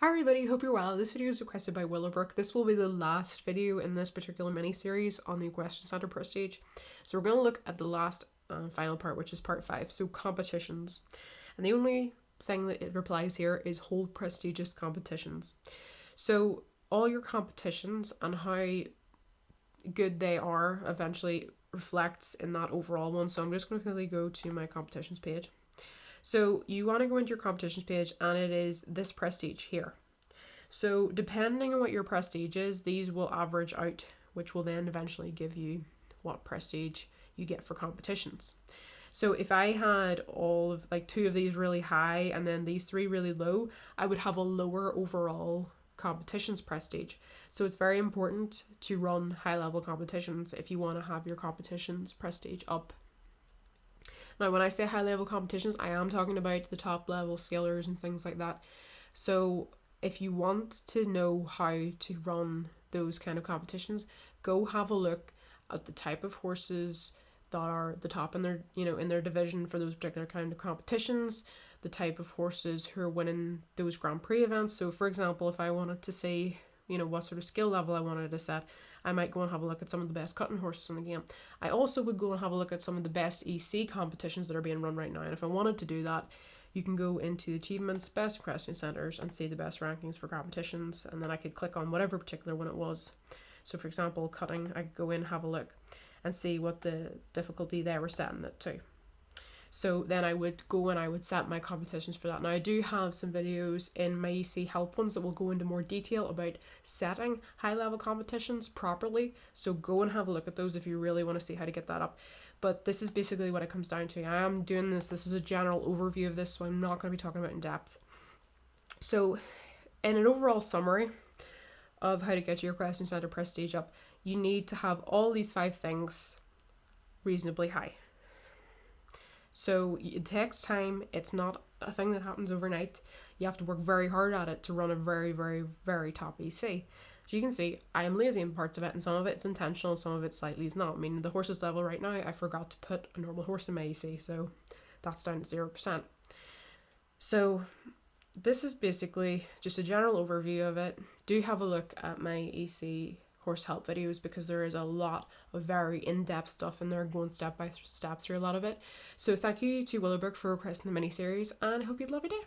Hi everybody, hope you're well. This video is requested by Willowbrook. This will be the last video in this particular mini-series on the Equestrian Centre Prestige. So we're going to look at the last and final part, which is part 5, so competitions. And the only thing that it replies here is hold prestigious competitions. So all your competitions and how good they are eventually reflects in that overall one. So I'm just going to quickly go to my competitions page. So you want to go into your competitions page and it is this prestige here. So depending on what your prestige is, these will average out, which will then eventually give you what prestige you get for competitions. So if I had all of like 2 of these really high and then these 3 really low, I would have a lower overall competitions prestige. So it's very important to run high level competitions if you want to have your competitions prestige up. Now, when I say high level competitions, I am talking about the top level scalers and things like that. So if you want to know how to run those kind of competitions, go have a look at the type of horses that are the top in their, in their division for those particular kind of competitions, the type of horses who are winning those Grand Prix events. So for example, if I wanted to see, what sort of skill level I wanted to set, I might go and have a look at some of the best cutting horses in the game. I also would go and have a look at some of the best EC competitions that are being run right now. And if I wanted to do that, you can go into achievements, best equestrian centres, and see the best rankings for competitions. And then I could click on whatever particular one it was. So for example, cutting, I could go in, have a look, and see what the difficulty they were setting it to. So then I would go and I would set my competitions for that. Now I do have some videos in my EC help ones that will go into more detail about setting high level competitions properly. So go and have a look at those if you really want to see how to get that up. But this is basically what it comes down to. I am doing this is a general overview of this, so I'm not going to be talking about in depth. So in an overall summary of how to get your Equestrian Centre prestige up, you need to have all these 5 things reasonably high. So it takes time. It's not a thing that happens overnight. You have to work very hard at it to run a very, very, very top EC. As you can see, I am lazy in parts of it, and some of it's intentional and some of it slightly is not. I mean, the horses level right now, I forgot to put a normal horse in my EC, so that's down to 0%. So this is basically just a general overview of it. Do have a look at my EC horse help videos because there is a lot of very in-depth stuff in there, going step by step through a lot of it. So thank you to Willowbrook for requesting the mini-series, and I hope you have a lovely day.